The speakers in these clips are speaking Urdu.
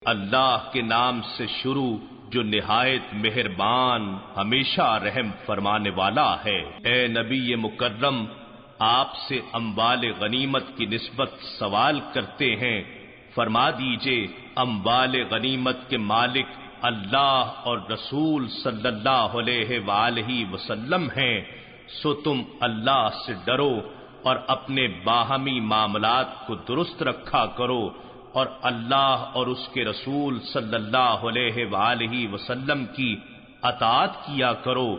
اللہ کے نام سے شروع جو نہایت مہربان ہمیشہ رحم فرمانے والا ہے۔ اے نبی مکرم، آپ سے اموال غنیمت کی نسبت سوال کرتے ہیں، فرما دیجئے اموال غنیمت کے مالک اللہ اور رسول صلی اللہ علیہ وآلہ وسلم ہیں، سو تم اللہ سے ڈرو اور اپنے باہمی معاملات کو درست رکھا کرو اور اللہ اور اس کے رسول صلی اللہ علیہ وآلہ وسلم کی اطاعت کیا کرو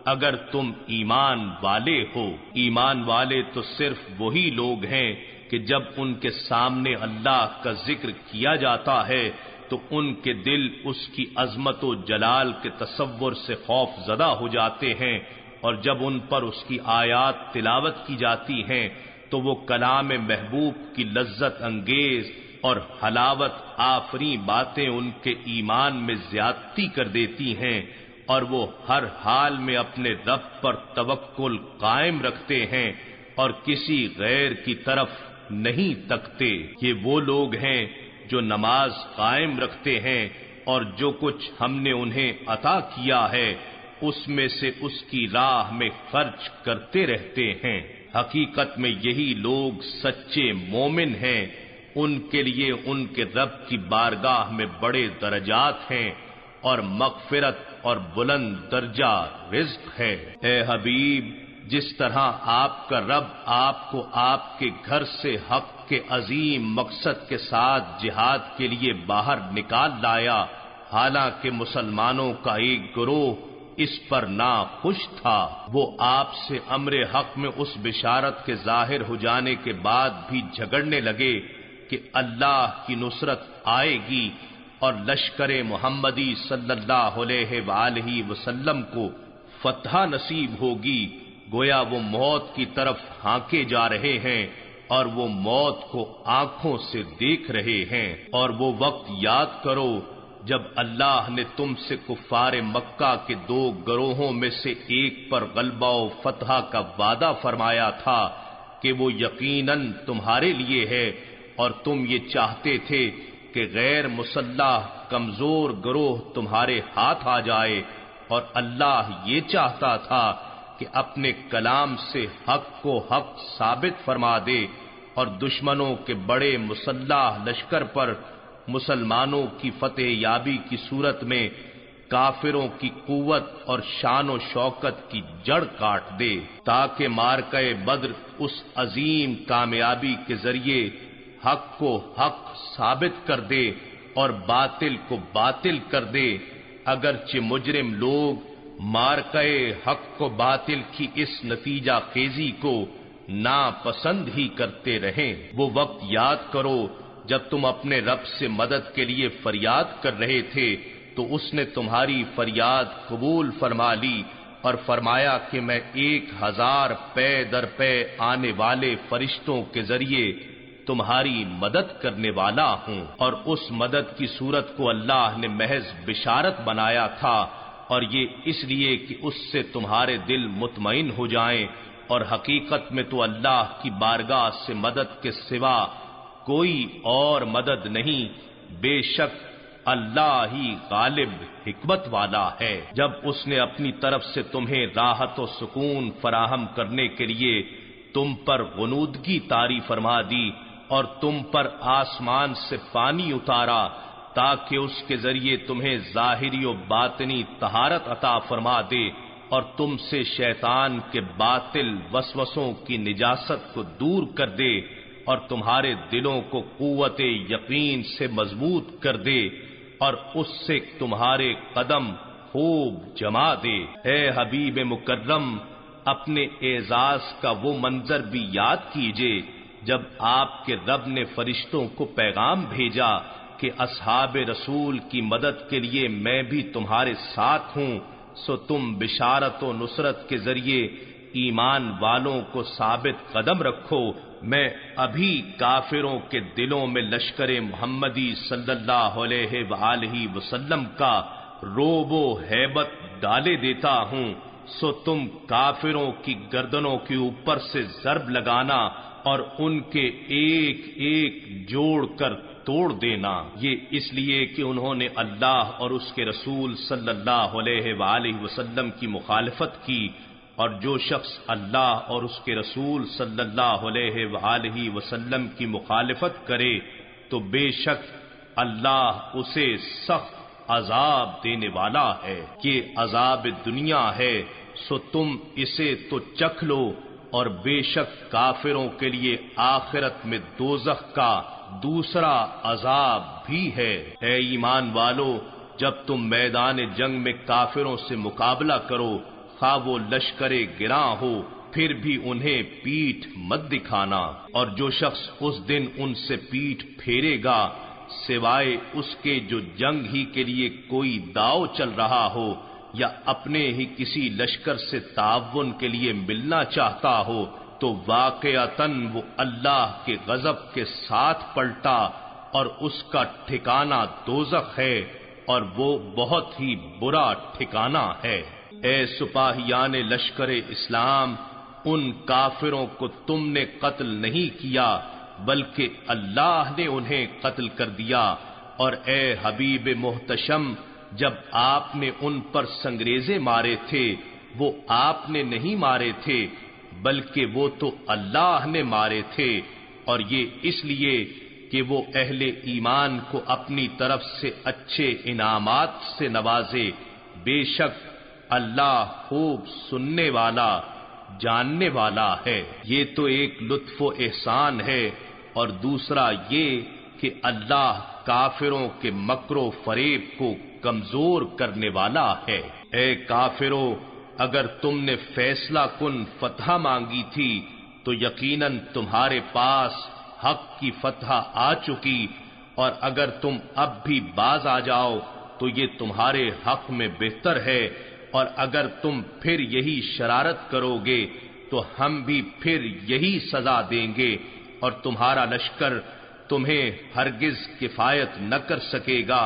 اگر تم ایمان والے ہو۔ ایمان والے تو صرف وہی لوگ ہیں کہ جب ان کے سامنے اللہ کا ذکر کیا جاتا ہے تو ان کے دل اس کی عظمت و جلال کے تصور سے خوف زدہ ہو جاتے ہیں، اور جب ان پر اس کی آیات تلاوت کی جاتی ہیں تو وہ کلام محبوب کی لذت انگیز اور حلاوت آفری باتیں ان کے ایمان میں زیادتی کر دیتی ہیں، اور وہ ہر حال میں اپنے رب پر توکل قائم رکھتے ہیں اور کسی غیر کی طرف نہیں تکتے۔ یہ وہ لوگ ہیں جو نماز قائم رکھتے ہیں اور جو کچھ ہم نے انہیں عطا کیا ہے اس میں سے اس کی راہ میں خرچ کرتے رہتے ہیں۔ حقیقت میں یہی لوگ سچے مومن ہیں، ان کے لیے ان کے رب کی بارگاہ میں بڑے درجات ہیں اور مغفرت اور بلند درجہ رزق ہے۔ اے حبیب، جس طرح آپ کا رب آپ کو آپ کے گھر سے حق کے عظیم مقصد کے ساتھ جہاد کے لیے باہر نکال لایا، حالانکہ مسلمانوں کا ایک گروہ اس پر ناخوش تھا، وہ آپ سے امر حق میں اس بشارت کے ظاہر ہو جانے کے بعد بھی جھگڑنے لگے کہ اللہ کی نصرت آئے گی اور لشکر محمدی صلی اللہ علیہ وآلہ وسلم کو فتح نصیب ہوگی، گویا وہ موت کی طرف ہانکے جا رہے ہیں اور وہ موت کو آنکھوں سے دیکھ رہے ہیں۔ اور وہ وقت یاد کرو جب اللہ نے تم سے کفار مکہ کے دو گروہوں میں سے ایک پر غلبہ و فتح کا وعدہ فرمایا تھا کہ وہ یقیناً تمہارے لیے ہے، اور تم یہ چاہتے تھے کہ غیر مسلح کمزور گروہ تمہارے ہاتھ آ جائے، اور اللہ یہ چاہتا تھا کہ اپنے کلام سے حق کو حق ثابت فرما دے اور دشمنوں کے بڑے مسلح لشکر پر مسلمانوں کی فتح یابی کی صورت میں کافروں کی قوت اور شان و شوکت کی جڑ کاٹ دے، تاکہ مارکہ بدر اس عظیم کامیابی کے ذریعے حق کو حق ثابت کر دے اور باطل کو باطل کر دے، اگرچہ مجرم لوگ مارکہ حق کو باطل کی اس نتیجہ خیزی کو ناپسند ہی کرتے رہیں۔ وہ وقت یاد کرو جب تم اپنے رب سے مدد کے لیے فریاد کر رہے تھے تو اس نے تمہاری فریاد قبول فرما لی اور فرمایا کہ میں 1000 پے در پے آنے والے فرشتوں کے ذریعے تمہاری مدد کرنے والا ہوں، اور اس مدد کی صورت کو اللہ نے محض بشارت بنایا تھا، اور یہ اس لیے کہ اس سے تمہارے دل مطمئن ہو جائیں، اور حقیقت میں تو اللہ کی بارگاہ سے مدد کے سوا کوئی اور مدد نہیں، بے شک اللہ ہی غالب حکمت والا ہے۔ جب اس نے اپنی طرف سے تمہیں راحت و سکون فراہم کرنے کے لیے تم پر غنودگی طاری فرما دی اور تم پر آسمان سے پانی اتارا تاکہ اس کے ذریعے تمہیں ظاہری و باطنی طہارت عطا فرما دے اور تم سے شیطان کے باطل وسوسوں کی نجاست کو دور کر دے اور تمہارے دلوں کو قوت یقین سے مضبوط کر دے اور اس سے تمہارے قدم خوب جما دے۔ اے حبیب مکرم، اپنے اعزاز کا وہ منظر بھی یاد کیجئے جب آپ کے رب نے فرشتوں کو پیغام بھیجا کہ اصحاب رسول کی مدد کے لیے میں بھی تمہارے ساتھ ہوں، سو تم بشارت و نصرت کے ذریعے ایمان والوں کو ثابت قدم رکھو۔ میں ابھی کافروں کے دلوں میں لشکر محمدی صلی اللہ علیہ وآلہ وسلم کا روب و ہیبت ڈالے دیتا ہوں، سو تم کافروں کی گردنوں کے اوپر سے ضرب لگانا اور ان کے ایک ایک جوڑ کر توڑ دینا۔ یہ اس لیے کہ انہوں نے اللہ اور اس کے رسول صلی اللہ علیہ وآلہ وسلم کی مخالفت کی، اور جو شخص اللہ اور اس کے رسول صلی اللہ علیہ وآلہ وسلم کی مخالفت کرے تو بے شک اللہ اسے سخت عذاب دینے والا ہے۔ کہ عذاب دنیا ہے سو تم اسے تو چکھ لو، اور بے شک کافروں کے لیے آخرت میں دوزخ کا دوسرا عذاب بھی ہے۔ اے ایمان والو، جب تم میدان جنگ میں کافروں سے مقابلہ کرو، خواہ وہ لشکر گراں ہو، پھر بھی انہیں پیٹھ مت دکھانا، اور جو شخص اس دن ان سے پیٹھ پھیرے گا سوائے اس کے جو جنگ ہی کے لیے کوئی داؤ چل رہا ہو یا اپنے ہی کسی لشکر سے تعاون کے لیے ملنا چاہتا ہو، تو واقعتاً وہ اللہ کے غضب کے ساتھ پلٹا، اور اس کا ٹھکانہ دوزخ ہے، اور وہ بہت ہی برا ٹھکانہ ہے۔ اے سپاہیان لشکر اسلام، ان کافروں کو تم نے قتل نہیں کیا بلکہ اللہ نے انہیں قتل کر دیا، اور اے حبیب محتشم، جب آپ نے ان پر سنگریزے مارے تھے وہ آپ نے نہیں مارے تھے بلکہ وہ تو اللہ نے مارے تھے، اور یہ اس لیے کہ وہ اہل ایمان کو اپنی طرف سے اچھے انعامات سے نوازے۔ بے شک اللہ خوب سننے والا جاننے والا ہے۔ یہ تو ایک لطف و احسان ہے، اور دوسرا یہ کہ اللہ کافروں کے مکر و فریب کو کمزور کرنے والا ہے۔ اے کافرو، اگر تم نے فیصلہ کن فتح مانگی تھی تو یقیناً تمہارے پاس حق کی فتح آ چکی، اور اگر تم اب بھی باز آ جاؤ تو یہ تمہارے حق میں بہتر ہے، اور اگر تم پھر یہی شرارت کرو گے تو ہم بھی پھر یہی سزا دیں گے، اور تمہارا لشکر تمہیں ہرگز کفایت نہ کر سکے گا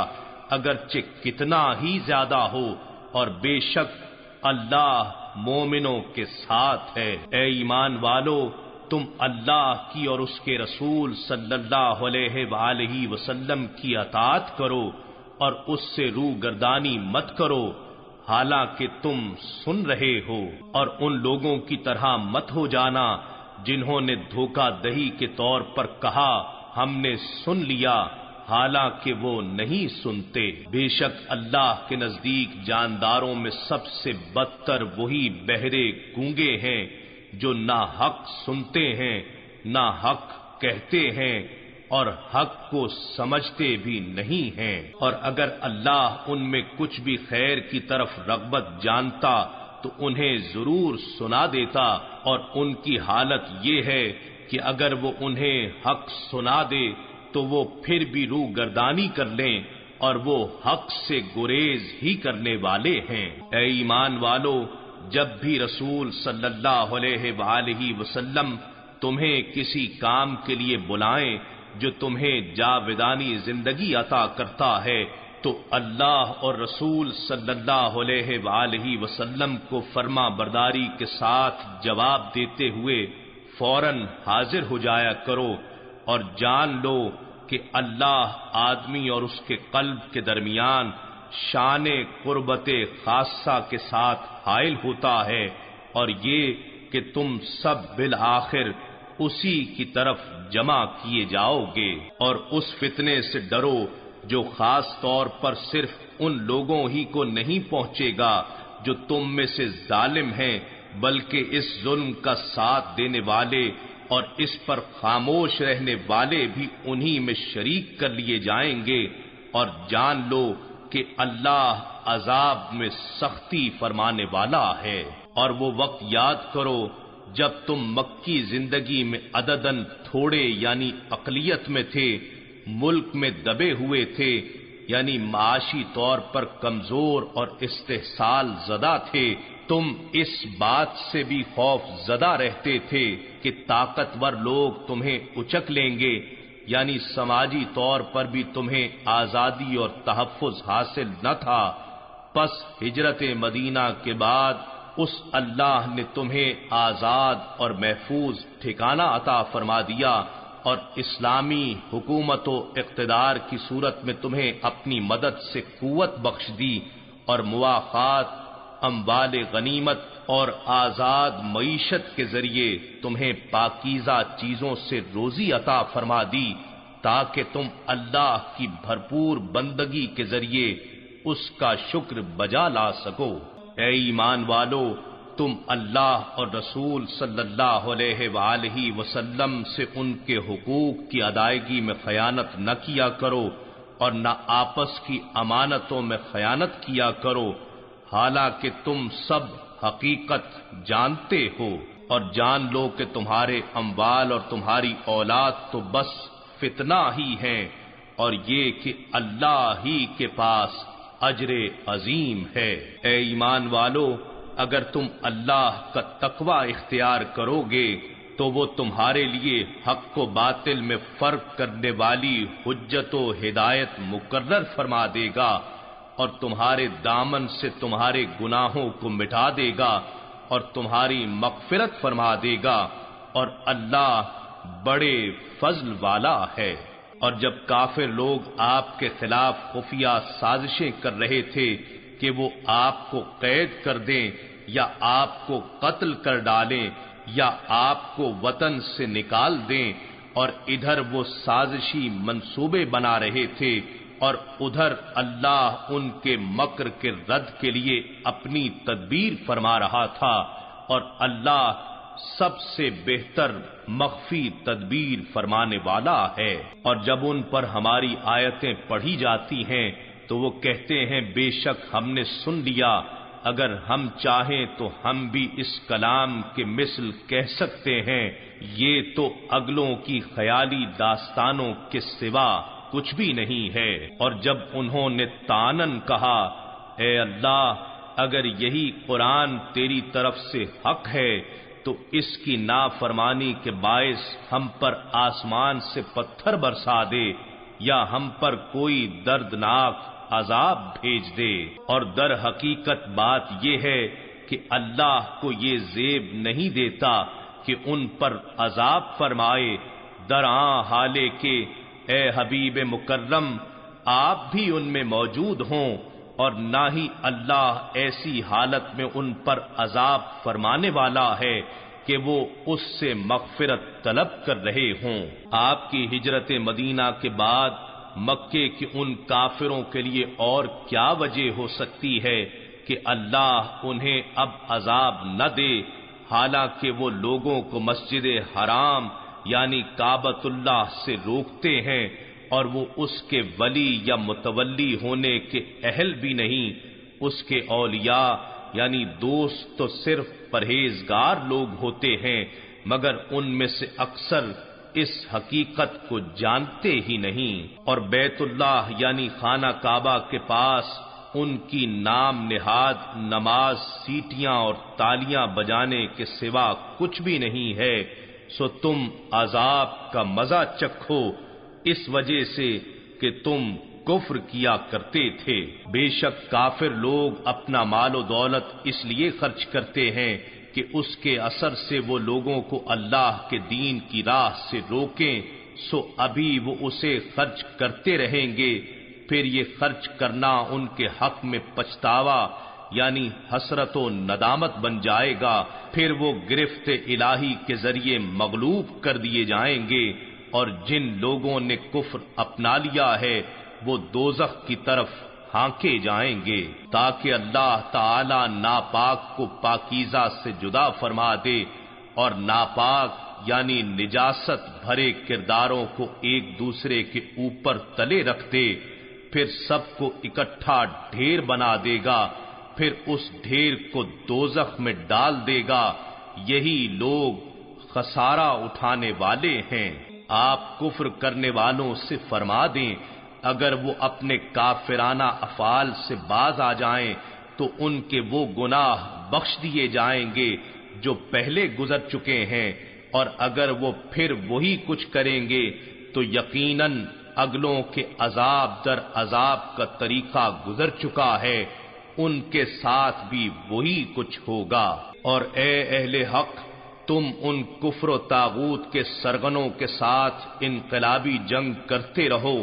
اگرچہ کتنا ہی زیادہ ہو، اور بے شک اللہ مومنوں کے ساتھ ہے۔ اے ایمان والو، تم اللہ کی اور اس کے رسول صلی اللہ علیہ وآلہ وسلم کی اطاعت کرو اور اس سے روگردانی مت کرو، حالانکہ تم سن رہے ہو، اور ان لوگوں کی طرح مت ہو جانا جنہوں نے دھوکہ دہی کے طور پر کہا ہم نے سن لیا، حالانکہ وہ نہیں سنتے۔ بے شک اللہ کے نزدیک جانداروں میں سب سے بدتر وہی بہرے گونگے ہیں جو نہ حق سنتے ہیں نہ حق کہتے ہیں اور حق کو سمجھتے بھی نہیں ہیں۔ اور اگر اللہ ان میں کچھ بھی خیر کی طرف رغبت جانتا تو انہیں ضرور سنا دیتا، اور ان کی حالت یہ ہے کہ اگر وہ انہیں حق سنا دے تو وہ پھر بھی روگردانی کر لیں، اور وہ حق سے گریز ہی کرنے والے ہیں۔ اے ایمان والو، جب بھی رسول صلی اللہ علیہ وآلہ وسلم تمہیں کسی کام کے لیے بلائیں جو تمہیں جاودانی زندگی عطا کرتا ہے تو اللہ اور رسول صلی اللہ علیہ وآلہ وسلم کو فرما برداری کے ساتھ جواب دیتے ہوئے فوراً حاضر ہو جایا کرو، اور جان لو کہ اللہ آدمی اور اس کے قلب کے درمیان شان قربت خاصہ کے ساتھ حائل ہوتا ہے، اور یہ کہ تم سب بالآخر اسی کی طرف جمع کیے جاؤ گے۔ اور اس فتنے سے ڈرو جو خاص طور پر صرف ان لوگوں ہی کو نہیں پہنچے گا جو تم میں سے ظالم ہیں، بلکہ اس ظلم کا ساتھ دینے والے اور اس پر خاموش رہنے والے بھی انہی میں شریک کر لیے جائیں گے۔ اور جان لو کہ اللہ عذاب میں سختی فرمانے والا ہے۔ اور وہ وقت یاد کرو جب تم مکی زندگی میں عدداً تھوڑے یعنی اقلیت میں تھے، ملک میں دبے ہوئے تھے، یعنی معاشی طور پر کمزور اور استحصال زدہ تھے۔ تم اس بات سے بھی خوف زدہ رہتے تھے کہ طاقتور لوگ تمہیں اچک لیں گے، یعنی سماجی طور پر بھی تمہیں آزادی اور تحفظ حاصل نہ تھا۔ پس ہجرت مدینہ کے بعد اس اللہ نے تمہیں آزاد اور محفوظ ٹھکانہ عطا فرما دیا، اور اسلامی حکومت و اقتدار کی صورت میں تمہیں اپنی مدد سے قوت بخش دی اور مواخات، اموال غنیمت اور آزاد معیشت کے ذریعے تمہیں پاکیزہ چیزوں سے روزی عطا فرما دی تاکہ تم اللہ کی بھرپور بندگی کے ذریعے اس کا شکر بجا لا سکو۔ اے ایمان والو، تم اللہ اور رسول صلی اللہ علیہ وآلہ وسلم سے ان کے حقوق کی ادائیگی میں خیانت نہ کیا کرو اور نہ آپس کی امانتوں میں خیانت کیا کرو، حالانکہ تم سب حقیقت جانتے ہو، اور جان لو کہ تمہارے اموال اور تمہاری اولاد تو بس فتنہ ہی ہیں، اور یہ کہ اللہ ہی کے پاس اجر عظیم ہے۔ اے ایمان والو، اگر تم اللہ کا تقوی اختیار کرو گے تو وہ تمہارے لیے حق و باطل میں فرق کرنے والی حجت و ہدایت مقرر فرما دے گا، اور تمہارے دامن سے تمہارے گناہوں کو مٹا دے گا اور تمہاری مغفرت فرما دے گا، اور اللہ بڑے فضل والا ہے۔ اور جب کافر لوگ آپ کے خلاف خفیہ سازشیں کر رہے تھے کہ وہ آپ کو قید کر دیں یا آپ کو قتل کر ڈالیں یا آپ کو وطن سے نکال دیں، اور ادھر وہ سازشی منصوبے بنا رہے تھے اور ادھر اللہ ان کے مکر کے رد کے لیے اپنی تدبیر فرما رہا تھا، اور اللہ سب سے بہتر مخفی تدبیر فرمانے والا ہے۔ اور جب ان پر ہماری آیتیں پڑھی جاتی ہیں تو وہ کہتے ہیں بے شک ہم نے سن لیا، اگر ہم چاہیں تو ہم بھی اس کلام کے مثل کہہ سکتے ہیں، یہ تو اگلوں کی خیالی داستانوں کے سوا کچھ بھی نہیں ہے۔ اور جب انہوں نے طعناً کہا اے اللہ، اگر یہی قرآن تیری طرف سے حق ہے تو اس کی نافرمانی کے باعث ہم پر آسمان سے پتھر برسا دے یا ہم پر کوئی دردناک عذاب بھیج دے۔ اور در حقیقت بات یہ ہے کہ اللہ کو یہ زیب نہیں دیتا کہ ان پر عذاب فرمائے، درآں حالے کہ اے حبیب مکرم آپ بھی ان میں موجود ہوں، اور نہ ہی اللہ ایسی حالت میں ان پر عذاب فرمانے والا ہے کہ وہ اس سے مغفرت طلب کر رہے ہوں۔ آپ کی ہجرت مدینہ کے بعد مکے کے ان کافروں کے لیے اور کیا وجہ ہو سکتی ہے کہ اللہ انہیں اب عذاب نہ دے، حالانکہ وہ لوگوں کو مسجد حرام یعنی کعبۃ اللہ سے روکتے ہیں اور وہ اس کے ولی یا متولی ہونے کے اہل بھی نہیں۔ اس کے اولیاء یعنی دوست تو صرف پرہیزگار لوگ ہوتے ہیں، مگر ان میں سے اکثر اس حقیقت کو جانتے ہی نہیں۔ اور بیت اللہ یعنی خانہ کعبہ کے پاس ان کی نام نہاد نماز سیٹیاں اور تالیاں بجانے کے سوا کچھ بھی نہیں ہے، سو تم عذاب کا مزہ چکھو اس وجہ سے کہ تم کفر کیا کرتے تھے۔ بے شک کافر لوگ اپنا مال و دولت اس لیے خرچ کرتے ہیں کہ اس کے اثر سے وہ لوگوں کو اللہ کے دین کی راہ سے روکیں، سو ابھی وہ اسے خرچ کرتے رہیں گے، پھر یہ خرچ کرنا ان کے حق میں پچھتاوا یعنی حسرت و ندامت بن جائے گا، پھر وہ گرفت الہی کے ذریعے مغلوب کر دیے جائیں گے، اور جن لوگوں نے کفر اپنا لیا ہے وہ دوزخ کی طرف ہانکے جائیں گے، تاکہ اللہ تعالی ناپاک کو پاکیزہ سے جدا فرما دے اور ناپاک یعنی نجاست بھرے کرداروں کو ایک دوسرے کے اوپر تلے رکھ دے، پھر سب کو اکٹھا ڈھیر بنا دے گا، پھر اس ڈھیر کو دوزخ میں ڈال دے گا۔ یہی لوگ خسارہ اٹھانے والے ہیں۔ آپ کفر کرنے والوں سے فرما دیں اگر وہ اپنے کافرانہ افعال سے باز آ جائیں تو ان کے وہ گناہ بخش دیے جائیں گے جو پہلے گزر چکے ہیں، اور اگر وہ پھر وہی کچھ کریں گے تو یقیناً اگلوں کے عذاب در عذاب کا طریقہ گزر چکا ہے، ان کے ساتھ بھی وہی کچھ ہوگا۔ اور اے اہل حق، تم ان کفر و طاغوت کے سرغنوں کے ساتھ انقلابی جنگ کرتے رہو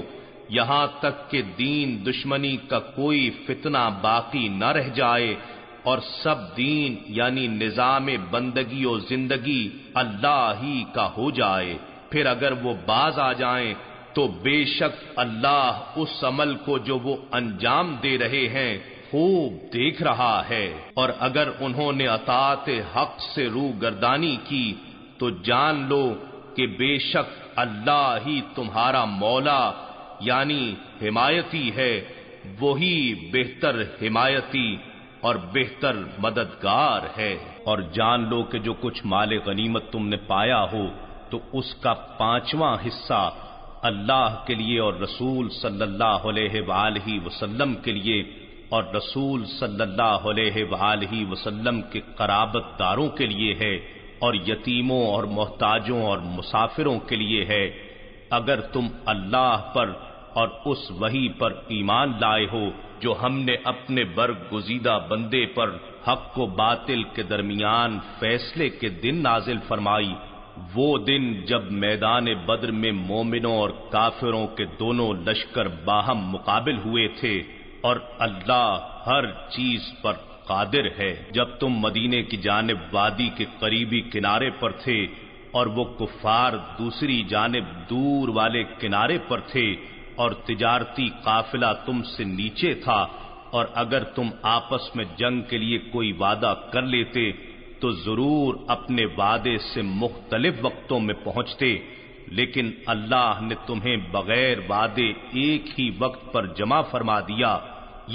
یہاں تک کہ دین دشمنی کا کوئی فتنہ باقی نہ رہ جائے اور سب دین یعنی نظام بندگی و زندگی اللہ ہی کا ہو جائے۔ پھر اگر وہ باز آ جائیں تو بے شک اللہ اس عمل کو جو وہ انجام دے رہے ہیں خوب دیکھ رہا ہے، اور اگر انہوں نے اطاعت حق سے روح گردانی کی تو جان لو کہ بے شک اللہ ہی تمہارا مولا یعنی حمایتی ہے، وہی بہتر حمایتی اور بہتر مددگار ہے۔ اور جان لو کہ جو کچھ مال غنیمت تم نے پایا ہو تو اس کا 5واں حصہ اللہ کے لیے اور رسول صلی اللہ علیہ وآلہ وسلم کے لیے اور رسول صلی اللہ علیہ وآلہ وسلم کے قرابت داروں کے لیے ہے، اور یتیموں اور محتاجوں اور مسافروں کے لیے ہے۔ اگر تم اللہ پر اور اس وحی پر ایمان لائے ہو جو ہم نے اپنے برگزیدہ بندے پر حق و باطل کے درمیان فیصلے کے دن نازل فرمائی، وہ دن جب میدان بدر میں مومنوں اور کافروں کے دونوں لشکر باہم مقابل ہوئے تھے، اور اللہ ہر چیز پر قادر ہے۔ جب تم مدینے کی جانب وادی کے قریبی کنارے پر تھے اور وہ کفار دوسری جانب دور والے کنارے پر تھے اور تجارتی قافلہ تم سے نیچے تھا، اور اگر تم آپس میں جنگ کے لیے کوئی وعدہ کر لیتے تو ضرور اپنے وعدے سے مختلف وقتوں میں پہنچتے، لیکن اللہ نے تمہیں بغیر وعدے ایک ہی وقت پر جمع فرما دیا۔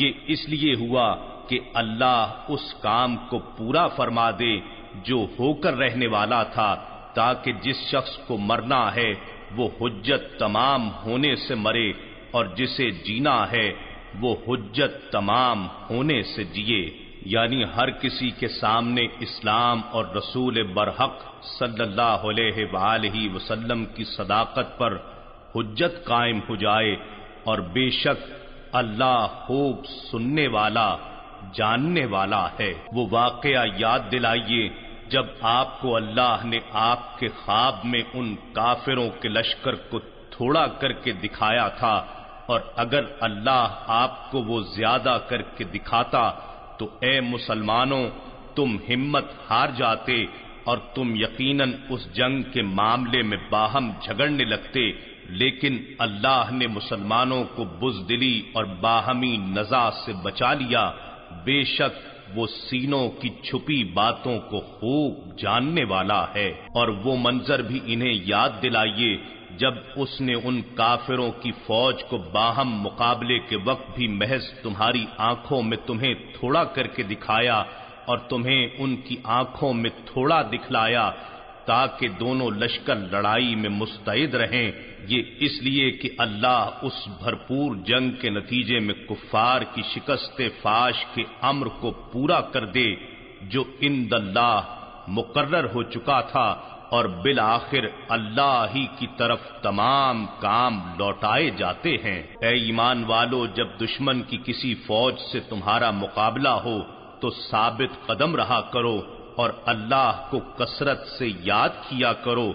یہ اس لیے ہوا کہ اللہ اس کام کو پورا فرما دے جو ہو کر رہنے والا تھا، تاکہ جس شخص کو مرنا ہے وہ حجت تمام ہونے سے مرے، اور جسے جینا ہے وہ حجت تمام ہونے سے جیے۔ یعنی ہر کسی کے سامنے اسلام اور رسول برحق صلی اللہ علیہ وآلہ وسلم کی صداقت پر حجت قائم ہو جائے، اور بے شک اللہ خوب سننے والا جاننے والا ہے۔ وہ واقعہ یاد دلائیے جب آپ کو اللہ نے آپ کے خواب میں ان کافروں کے لشکر کو تھوڑا کر کے دکھایا تھا، اور اگر اللہ آپ کو وہ زیادہ کر کے دکھاتا تو اے مسلمانوں تم ہمت ہار جاتے اور تم یقیناً اس جنگ کے معاملے میں باہم جھگڑنے لگتے، لیکن اللہ نے مسلمانوں کو بزدلی اور باہمی نزاع سے بچا لیا۔ بے شک وہ سینوں کی چھپی باتوں کو خوب جاننے والا ہے۔ اور وہ منظر بھی انہیں یاد دلائیے جب اس نے ان کافروں کی فوج کو باہم مقابلے کے وقت بھی محض تمہاری آنکھوں میں تمہیں تھوڑا کر کے دکھایا اور تمہیں ان کی آنکھوں میں تھوڑا دکھلایا، تاکہ دونوں لشکر لڑائی میں مستعد رہیں۔ یہ اس لیے کہ اللہ اس بھرپور جنگ کے نتیجے میں کفار کی شکست فاش کے امر کو پورا کر دے جو عند اللہ مقرر ہو چکا تھا، اور بالآخر اللہ ہی کی طرف تمام کام لوٹائے جاتے ہیں۔ اے ایمان والو، جب دشمن کی کسی فوج سے تمہارا مقابلہ ہو تو ثابت قدم رہا کرو اور اللہ کو کثرت سے یاد کیا کرو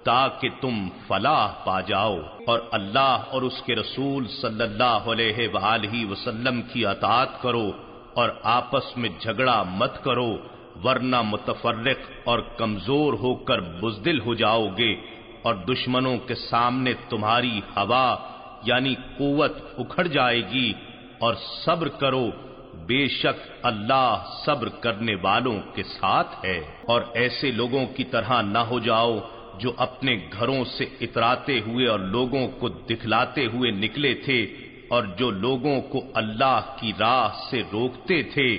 تاکہ تم فلاح پا جاؤ، اور اللہ اور اس کے رسول صلی اللہ علیہ وآلہ وسلم کی اطاعت کرو اور آپس میں جھگڑا مت کرو، ورنہ متفرق اور کمزور ہو کر بزدل ہو جاؤ گے، اور دشمنوں کے سامنے تمہاری ہوا یعنی قوت اکھڑ جائے گی۔ اور صبر کرو، بے شک اللہ صبر کرنے والوں کے ساتھ ہے۔ اور ایسے لوگوں کی طرح نہ ہو جاؤ جو اپنے گھروں سے اتراتے ہوئے اور لوگوں کو دکھلاتے ہوئے نکلے تھے، اور جو لوگوں کو اللہ کی راہ سے روکتے تھے،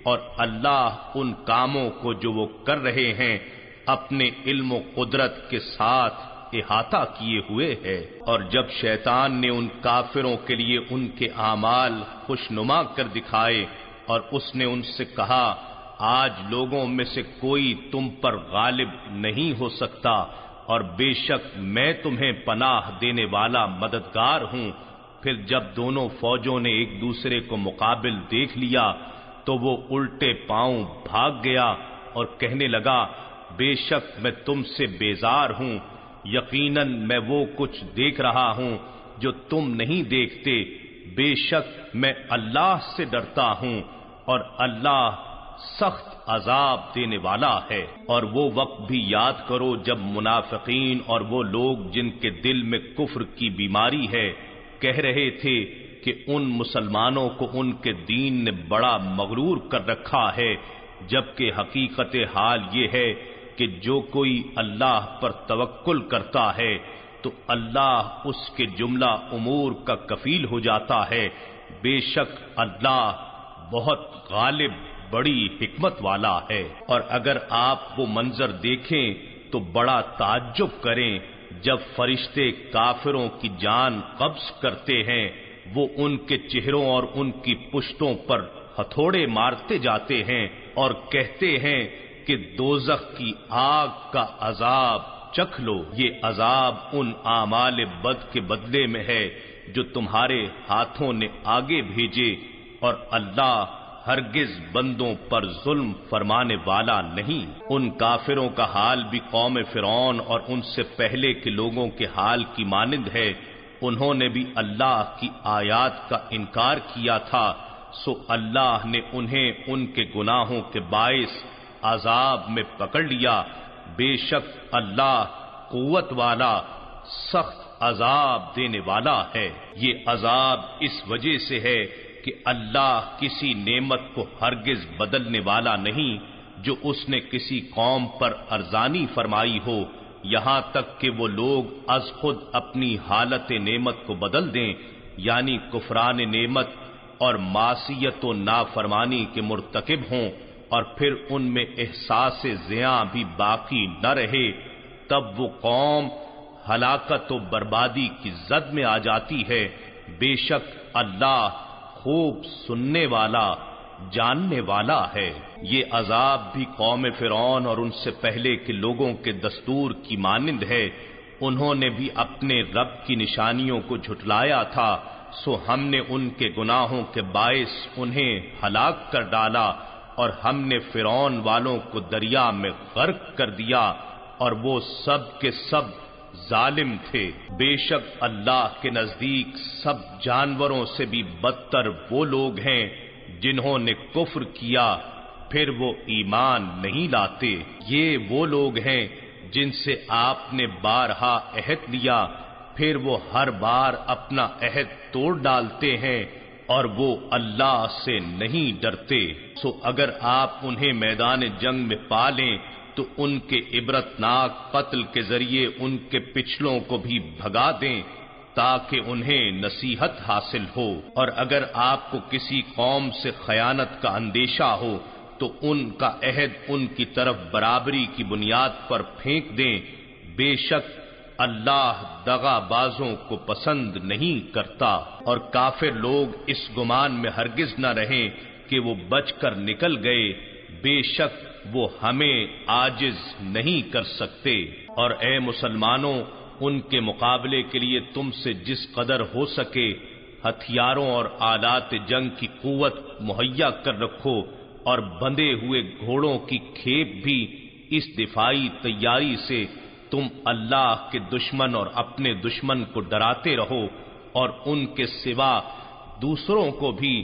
اور اللہ ان کاموں کو جو وہ کر رہے ہیں اپنے علم و قدرت کے ساتھ احاطہ کیے ہوئے ہے۔ اور جب شیطان نے ان کافروں کے لیے ان کے اعمال خوشنما کر دکھائے اور اس نے ان سے کہا آج لوگوں میں سے کوئی تم پر غالب نہیں ہو سکتا، اور بے شک میں تمہیں پناہ دینے والا مددگار ہوں، پھر جب دونوں فوجوں نے ایک دوسرے کو مقابل دیکھ لیا تو وہ الٹے پاؤں بھاگ گیا اور کہنے لگا بے شک میں تم سے بیزار ہوں، یقیناً میں وہ کچھ دیکھ رہا ہوں جو تم نہیں دیکھتے، بے شک میں اللہ سے ڈرتا ہوں اور اللہ سخت عذاب دینے والا ہے۔ اور وہ وقت بھی یاد کرو جب منافقین اور وہ لوگ جن کے دل میں کفر کی بیماری ہے کہہ رہے تھے کہ ان مسلمانوں کو ان کے دین نے بڑا مغرور کر رکھا ہے، جبکہ حقیقت حال یہ ہے کہ جو کوئی اللہ پر توکل کرتا ہے تو اللہ اس کے جملہ امور کا کفیل ہو جاتا ہے، بے شک اللہ بہت غالب بڑی حکمت والا ہے۔ اور اگر آپ وہ منظر دیکھیں تو بڑا تعجب کریں جب فرشتے کافروں کی جان قبض کرتے ہیں، وہ ان کے چہروں اور ان کی پشتوں پر ہتھوڑے مارتے جاتے ہیں اور کہتے ہیں کہ دوزخ کی آگ کا عذاب چکھ لو، یہ عذاب ان اعمال بد کے بدلے میں ہے جو تمہارے ہاتھوں نے آگے بھیجے، اور اللہ ہرگز بندوں پر ظلم فرمانے والا نہیں۔ ان کافروں کا حال بھی قوم فرعون اور ان سے پہلے کے لوگوں کے حال کی مانند ہے، انہوں نے بھی اللہ کی آیات کا انکار کیا تھا، سو اللہ نے انہیں ان کے گناہوں کے باعث عذاب میں پکڑ لیا، بے شک اللہ قوت والا سخت عذاب دینے والا ہے۔ یہ عذاب اس وجہ سے ہے کہ اللہ کسی نعمت کو ہرگز بدلنے والا نہیں جو اس نے کسی قوم پر ارزانی فرمائی ہو، یہاں تک کہ وہ لوگ از خود اپنی حالت نعمت کو بدل دیں، یعنی کفران نعمت اور معصیت و نافرمانی کے مرتکب ہوں، اور پھر ان میں احساس زیاں بھی باقی نہ رہے، تب وہ قوم ہلاکت و بربادی کی زد میں آ جاتی ہے، بے شک اللہ خوب سننے والا جاننے والا ہے۔ یہ عذاب بھی قوم فرعون اور ان سے پہلے کے لوگوں کے دستور کی مانند ہے، انہوں نے بھی اپنے رب کی نشانیوں کو جھٹلایا تھا، سو ہم نے ان کے گناہوں کے باعث انہیں ہلاک کر ڈالا، اور ہم نے فرعون والوں کو دریا میں غرق کر دیا، اور وہ سب کے سب ظالم تھے۔ بے شک اللہ کے نزدیک سب جانوروں سے بھی بدتر وہ لوگ ہیں جنہوں نے کفر کیا پھر وہ ایمان نہیں لاتے۔ یہ وہ لوگ ہیں جن سے آپ نے بارہا عہد لیا، پھر وہ ہر بار اپنا عہد توڑ ڈالتے ہیں، اور وہ اللہ سے نہیں ڈرتے۔ سو اگر آپ انہیں میدان جنگ میں پا لیں تو ان کے عبرتناک قتل کے ذریعے ان کے پچھلوں کو بھی بھگا دیں تاکہ انہیں نصیحت حاصل ہو، اور اگر آپ کو کسی قوم سے خیانت کا اندیشہ ہو تو ان کا عہد ان کی طرف برابری کی بنیاد پر پھینک دیں، بے شک اللہ دغا بازوں کو پسند نہیں کرتا۔ اور کافر لوگ اس گمان میں ہرگز نہ رہیں کہ وہ بچ کر نکل گئے، بے شک وہ ہمیں عاجز نہیں کر سکتے۔ اور اے مسلمانوں، ان کے مقابلے کے لیے تم سے جس قدر ہو سکے ہتھیاروں اور آلات جنگ کی قوت مہیا کر رکھو، اور بندھے ہوئے گھوڑوں کی کھیپ بھی اس دفاعی تیاری سے تم اللہ کے دشمن اور اپنے دشمن کو ڈراتے رہو، اور ان کے سوا دوسروں کو بھی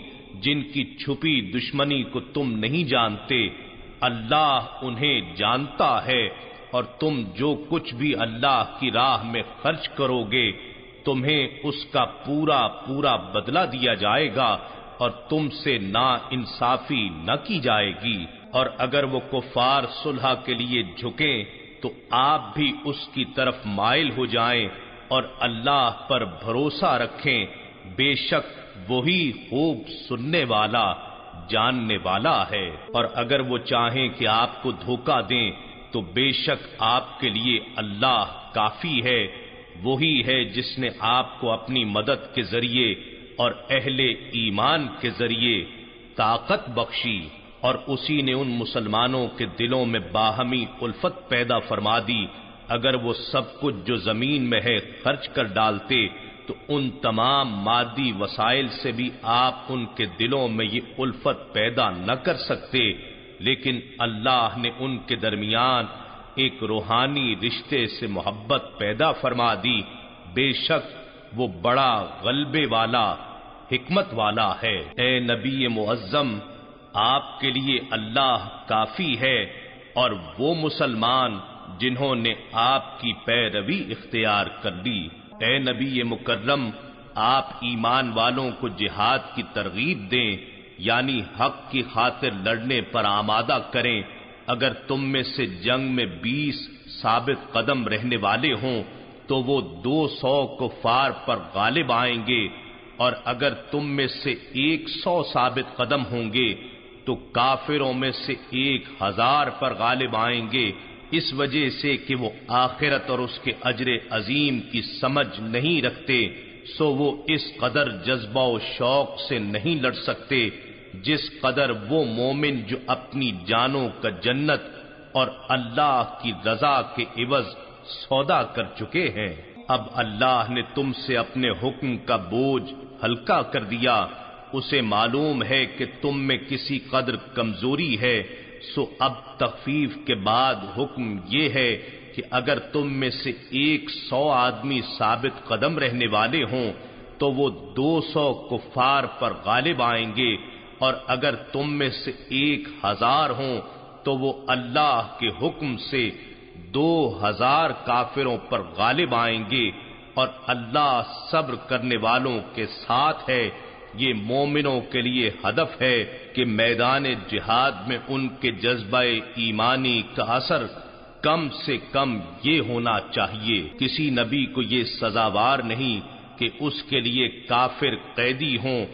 جن کی چھپی دشمنی کو تم نہیں جانتے، اللہ انہیں جانتا ہے، اور تم جو کچھ بھی اللہ کی راہ میں خرچ کرو گے تمہیں اس کا پورا پورا بدلہ دیا جائے گا، اور تم سے نا انصافی نہ کی جائے گی۔ اور اگر وہ کفار صلح کے لیے جھکیں تو آپ بھی اس کی طرف مائل ہو جائیں اور اللہ پر بھروسہ رکھیں، بے شک وہی خوب سننے والا جاننے والا ہے۔ اور اگر وہ چاہیں کہ آپ کو دھوکہ دیں تو بے شک آپ کے لیے اللہ کافی ہے، وہی ہے جس نے آپ کو اپنی مدد کے ذریعے اور اہل ایمان کے ذریعے طاقت بخشی، اور اسی نے ان مسلمانوں کے دلوں میں باہمی الفت پیدا فرما دی، اگر وہ سب کچھ جو زمین میں ہے خرچ کر ڈالتے تو ان تمام مادی وسائل سے بھی آپ ان کے دلوں میں یہ الفت پیدا نہ کر سکتے، لیکن اللہ نے ان کے درمیان ایک روحانی رشتے سے محبت پیدا فرما دی، بے شک وہ بڑا غلبے والا حکمت والا ہے۔ اے نبی معظم، آپ کے لیے اللہ کافی ہے اور وہ مسلمان جنہوں نے آپ کی پیروی اختیار کر لی۔ اے نبی مکرم، آپ ایمان والوں کو جہاد کی ترغیب دیں، یعنی حق کی خاطر لڑنے پر آمادہ کریں۔ اگر تم میں سے جنگ میں 20 ثابت قدم رہنے والے ہوں تو وہ 200 کفار پر غالب آئیں گے، اور اگر تم میں سے 100 ثابت قدم ہوں گے تو کافروں میں سے 1000 پر غالب آئیں گے، اس وجہ سے کہ وہ آخرت اور اس کے اجر عظیم کی سمجھ نہیں رکھتے، سو وہ اس قدر جذبہ و شوق سے نہیں لڑ سکتے جس قدر وہ مومن جو اپنی جانوں کا جنت اور اللہ کی رضا کے عوض سودا کر چکے ہیں۔ اب اللہ نے تم سے اپنے حکم کا بوجھ ہلکا کر دیا، اسے معلوم ہے کہ تم میں کسی قدر کمزوری ہے، سو اب تخفیف کے بعد حکم یہ ہے کہ اگر تم میں سے 100 آدمی ثابت قدم رہنے والے ہوں تو وہ 200 کفار پر غالب آئیں گے، اور اگر تم میں سے 1000 ہوں تو وہ اللہ کے حکم سے 2000 کافروں پر غالب آئیں گے، اور اللہ صبر کرنے والوں کے ساتھ ہے۔ یہ مومنوں کے لیے ہدف ہے کہ میدان جہاد میں ان کے جذبہ ایمانی کا اثر کم سے کم یہ ہونا چاہیے۔ کسی نبی کو یہ سزاوار نہیں کہ اس کے لیے کافر قیدی ہوں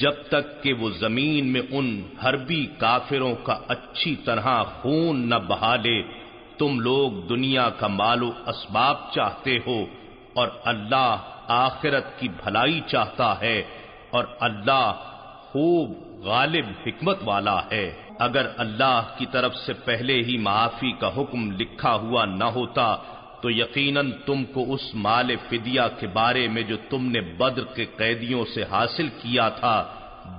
جب تک کہ وہ زمین میں ان حربی کافروں کا اچھی طرح خون نہ بہا لے۔ تم لوگ دنیا کا مال و اسباب چاہتے ہو اور اللہ آخرت کی بھلائی چاہتا ہے، اور اللہ خوب غالب حکمت والا ہے۔ اگر اللہ کی طرف سے پہلے ہی معافی کا حکم لکھا ہوا نہ ہوتا تو یقیناً تم کو اس مال فدیہ کے بارے میں جو تم نے بدر کے قیدیوں سے حاصل کیا تھا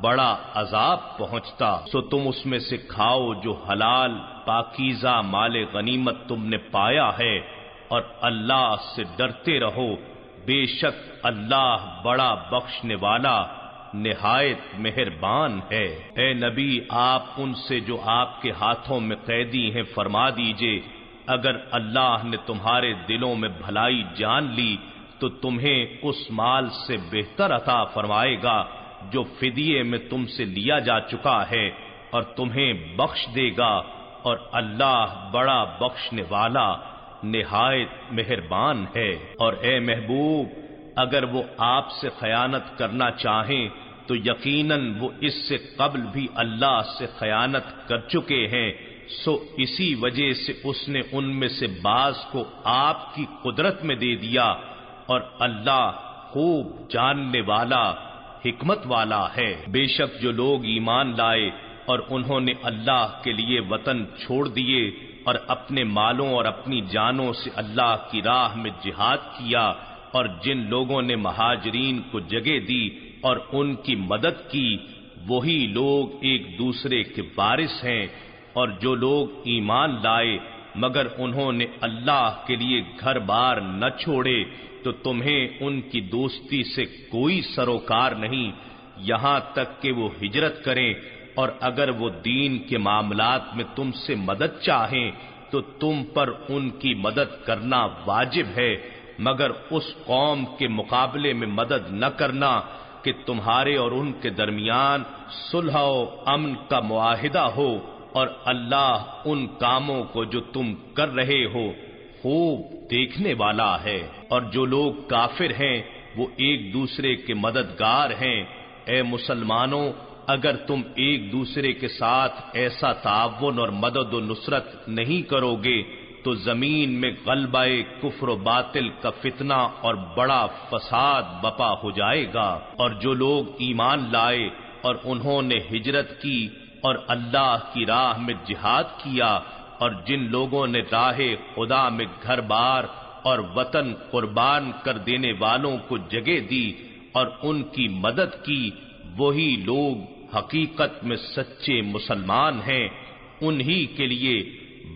بڑا عذاب پہنچتا، سو تم اس میں سے کھاؤ جو حلال پاکیزہ مال غنیمت تم نے پایا ہے، اور اللہ سے ڈرتے رہو، بے شک اللہ بڑا بخشنے والا نہایت مہربان ہے۔ اے نبی، آپ ان سے جو آپ کے ہاتھوں میں قیدی ہیں فرما دیجئے، اگر اللہ نے تمہارے دلوں میں بھلائی جان لی تو تمہیں اس مال سے بہتر عطا فرمائے گا جو فدیے میں تم سے لیا جا چکا ہے، اور تمہیں بخش دے گا، اور اللہ بڑا بخشنے والا نہایت مہربان ہے۔ اور اے محبوب، اگر وہ آپ سے خیانت کرنا چاہیں تو یقیناً وہ اس سے قبل بھی اللہ سے خیانت کر چکے ہیں، سو اسی وجہ سے اس نے ان میں سے بعض کو آپ کی قدرت میں دے دیا، اور اللہ خوب جاننے والا حکمت والا ہے۔ بے شک جو لوگ ایمان لائے اور انہوں نے اللہ کے لیے وطن چھوڑ دیے اور اپنے مالوں اور اپنی جانوں سے اللہ کی راہ میں جہاد کیا، اور جن لوگوں نے مہاجرین کو جگہ دی اور ان کی مدد کی، وہی لوگ ایک دوسرے کے وارث ہیں۔ اور جو لوگ ایمان لائے مگر انہوں نے اللہ کے لیے گھر بار نہ چھوڑے تو تمہیں ان کی دوستی سے کوئی سروکار نہیں یہاں تک کہ وہ ہجرت کریں، اور اگر وہ دین کے معاملات میں تم سے مدد چاہیں تو تم پر ان کی مدد کرنا واجب ہے، مگر اس قوم کے مقابلے میں مدد نہ کرنا کہ تمہارے اور ان کے درمیان صلح و امن کا معاہدہ ہو، اور اللہ ان کاموں کو جو تم کر رہے ہو خوب دیکھنے والا ہے۔ اور جو لوگ کافر ہیں وہ ایک دوسرے کے مددگار ہیں۔ اے مسلمانوں، اگر تم ایک دوسرے کے ساتھ ایسا تعاون اور مدد و نصرت نہیں کرو گے تو زمین میں غلبہ کفر و باطل کا فتنہ اور بڑا فساد بپا ہو جائے گا۔ اور جو لوگ ایمان لائے اور انہوں نے ہجرت کی اور اللہ کی راہ میں جہاد کیا، اور جن لوگوں نے راہ خدا میں گھر بار اور وطن قربان کر دینے والوں کو جگہ دی اور ان کی مدد کی، وہی لوگ حقیقت میں سچے مسلمان ہیں۔ انہی کے لیے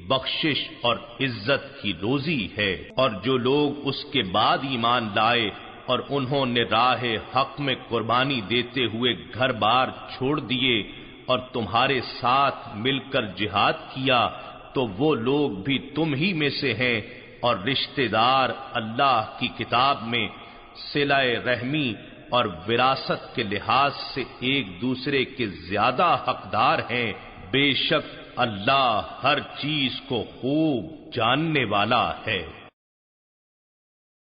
بخشش اور عزت کی روزی ہے۔ اور جو لوگ اس کے بعد ایمان لائے اور انہوں نے راہ حق میں قربانی دیتے ہوئے گھر بار چھوڑ دیے اور تمہارے ساتھ مل کر جہاد کیا تو وہ لوگ بھی تم ہی میں سے ہیں، اور رشتہ دار اللہ کی کتاب میں صلہ رحمی اور وراثت کے لحاظ سے ایک دوسرے کے زیادہ حقدار ہیں۔ بے شک اللہ ہر چیز کو خوب جاننے والا ہے۔